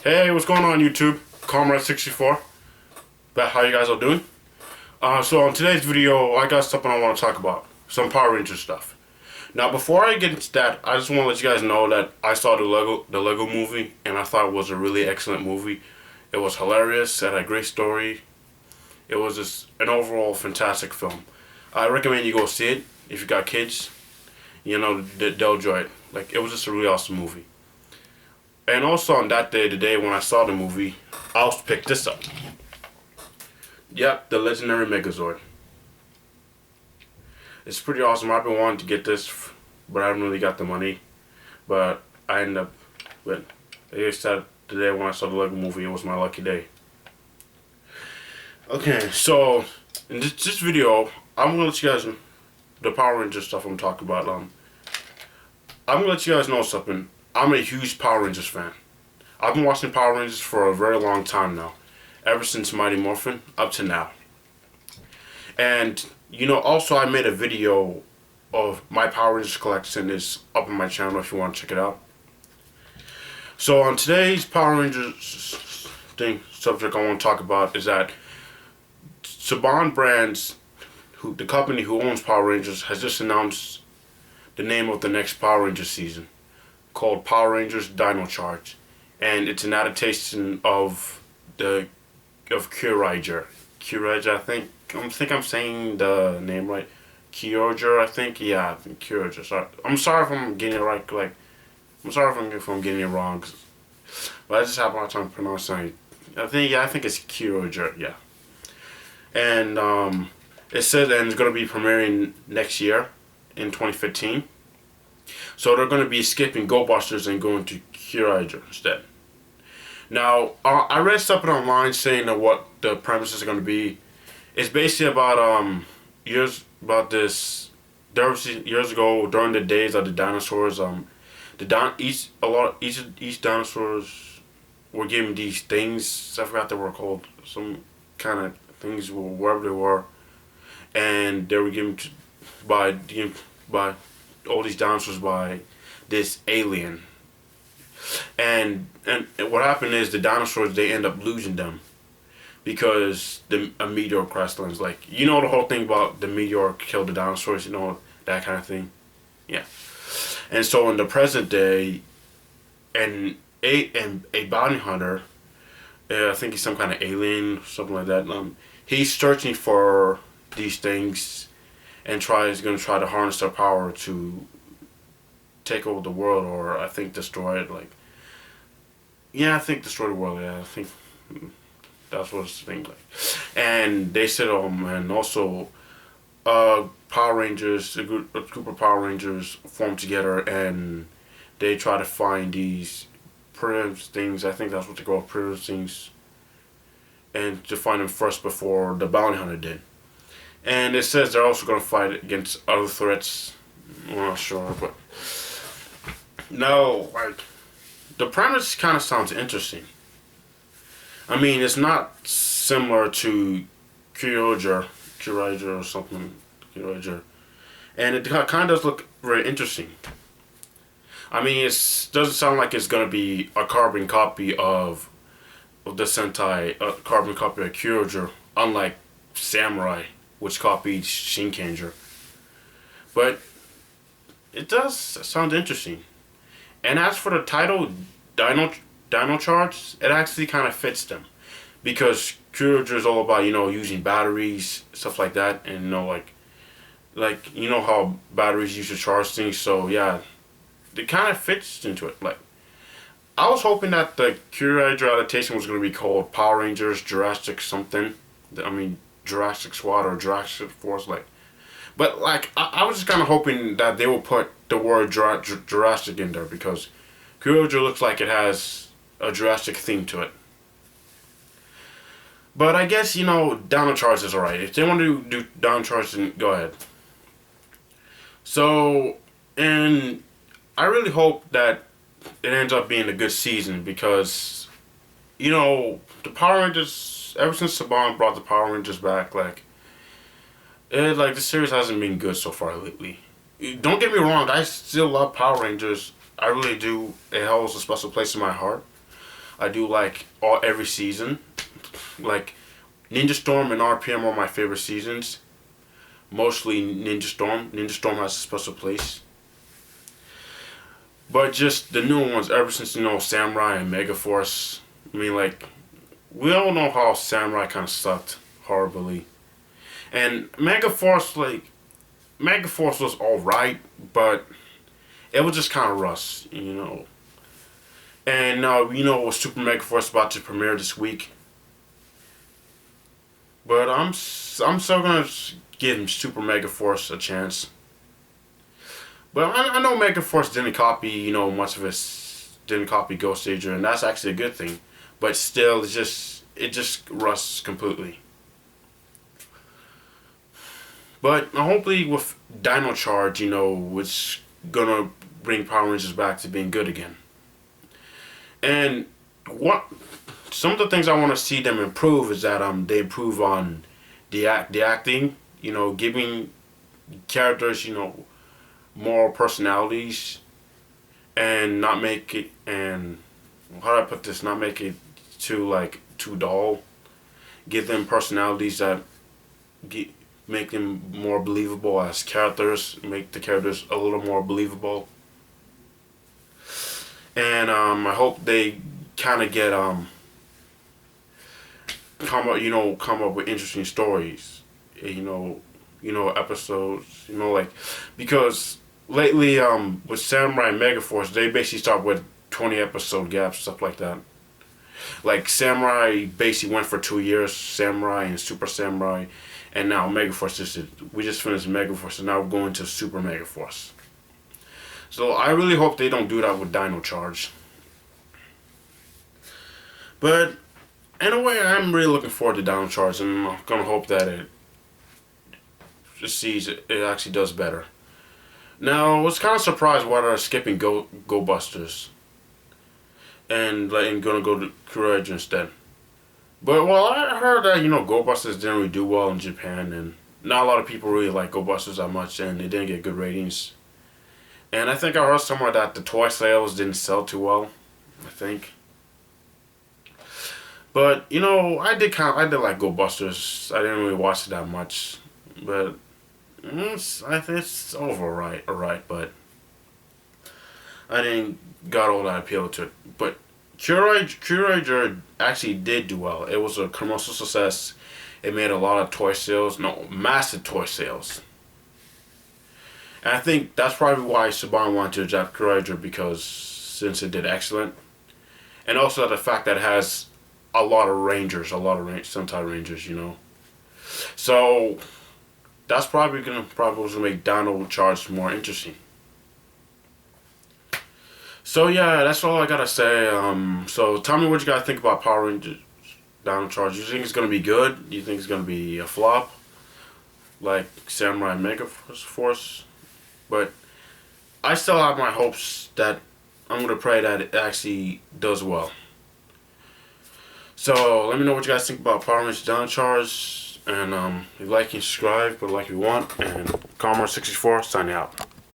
Hey, what's going on YouTube? Comrade64. About how you guys are doing. So on today's video, I got something I want to talk about. Some Power Rangers stuff. Now before I get into that, I just want to let you guys know that I saw the Lego movie and I thought it was a really excellent movie. It was hilarious, it had a great story. It was just an overall fantastic film. I recommend you go see it if you got kids. You know, they'll enjoy it. Like, it was just a really awesome movie. And also on that day, the day when I saw the movie, I also picked this up. Yep, the legendary Megazord. It's pretty awesome. I've been wanting to get this, but I haven't really got the money. But I ended up with it. Said the day when I saw the Lego movie, it was my lucky day. Okay, so in this video, I'm gonna let you guys the Power Rangers stuff I'm talking about. I'm gonna let you guys know something. I'm a huge Power Rangers fan. I've been watching Power Rangers for a very long time now. Ever since Mighty Morphin up to now. And, you know, also I made a video of my Power Rangers collection. Is up on my channel if you want to check it out. So on today's Power Rangers subject I want to talk about is that Saban Brands, the company who owns Power Rangers, has just announced the name of the next Power Rangers season, called Power Rangers Dino Charge, and it's an adaptation of Kyurager. Kyurager, I think I'm saying the name right. Kyurager, I think. Yeah, I think Kyurager. Sorry. I'm sorry if I'm getting it right. Like, I'm sorry if I'm getting it wrong. But I just have a hard time pronouncing it. I think it's Kyurager. Yeah. And it says and it's gonna be premiering next year in 2015. So they're going to be skipping Go Busters and going to Kyurager instead. Now, I read something online saying that what the premise is going to be. It's basically about years ago during the days of the dinosaurs. Each dinosaurs were given these things. I forgot they were called, some kind of things, wherever they were, and they were given by all these dinosaurs by this alien. And what happened is the dinosaurs, they end up losing them because a meteor crash lands. Like, you know the whole thing about the meteor killed the dinosaurs, you know, that kind of thing. Yeah. And so in the present day, a bounty hunter, I think he's some kind of alien, something like that. He's searching for these things and going to try to harness their power to take over the world, or I think destroy it. Like, yeah, I think destroy the world. Yeah, I think that's what it's thinking like. And they said, and also, Power Rangers, a group of Power Rangers formed together, and they try to find these prisms things. I think that's what they call prisms things, and to find them first before the bounty hunter did. And it says they're also going to fight against other threats. I'm not sure, but no, like, the premise kind of sounds interesting. I mean, it's not similar to Kyurager or something, Kyurager, and it kind of does look very interesting. I mean, it doesn't sound like it's going to be a carbon copy of the Sentai, a carbon copy of Kyurager, unlike Samurai, which copied Shinkenger. But it does sound interesting. And as for the title, Dino Charge, it actually kind of fits them. Because Kyurager is all about, you know, using batteries, stuff like that. And, you know, like you know how batteries used to charge things. So, yeah, it kind of fits into it. Like, I was hoping that the Kyurager adaptation was going to be called Power Rangers Jurassic something. I mean, Jurassic Squad or Jurassic Force, like, but like I was just kind of hoping that they would put the word Jurassic in there, because Kyurager looks like it has a Jurassic theme to it. But I guess, you know, Dino Charge is alright. If they want to do Dino Charge, then go ahead. So, and I really hope that it ends up being a good season, because, you know, the Power Rangers, ever since Saban brought the Power Rangers back, like the series hasn't been good so far lately. Don't get me wrong, I still love Power Rangers. I really do. It holds a special place in my heart. I do like every season. Like Ninja Storm and RPM are my favorite seasons. Mostly Ninja Storm. Ninja Storm has a special place. But just the new ones, ever since Samurai and Megaforce. I mean, like, we all know how Samurai kind of sucked horribly, and Megaforce was alright, but it was just kind of rushed. And now Super Megaforce about to premiere this week. But I'm still gonna give Super Megaforce a chance. But I know Megaforce didn't copy much of didn't copy Ghost Ager, and that's actually a good thing. But still, it just rusts completely. But hopefully with Dino Charge, it's gonna bring Power Rangers back to being good again. And some of the things I want to see them improve is that they improve on the acting, giving characters more personalities, and not make it, and how do I put this, not make it too dull. Give them personalities that make them more believable as characters, make the characters a little more believable. And I hope they kind of get come up with interesting stories, episodes, because lately with Samurai and Megaforce, they basically start with 20 episode gaps, stuff like that. Like Samurai basically went for 2 years, Samurai and Super Samurai, and now Megaforce we just finished Megaforce, and now we're going to Super Megaforce. So I really hope they don't do that with Dino Charge. But in a way, I'm really looking forward to Dino Charge, and I'm gonna hope that it actually does better. Now, I was kind of surprised why they're skipping Go Busters and gonna go to Courage instead. But I heard that Go Busters didn't really do well in Japan, and not a lot of people really like Go Busters that much, and it didn't get good ratings. And I think I heard somewhere that the toy sales didn't sell too well, I think. But I did like Go Busters. I didn't really watch it that much, but I think it's alright. But I didn't got all that appeal to it. But Curator actually did do well. It was a commercial success. It made a lot of toy sales, massive toy sales. And I think that's probably why Saban wanted to adapt Curator, because since it did excellent, and also the fact that it has a lot of Rangers, Sentai Rangers, So that's probably gonna make Dino Charge more interesting. So yeah, that's all I gotta say. So tell me what you guys think about Power Rangers Dino Charge. You think it's gonna be good? Do you think it's gonna be a flop, like Samurai Megaforce? But I still have my hopes that I'm gonna pray that it actually does well. So let me know what you guys think about Power Rangers Dino Charge, and if you like and subscribe, but like if you want, and Commerce 64 signing out.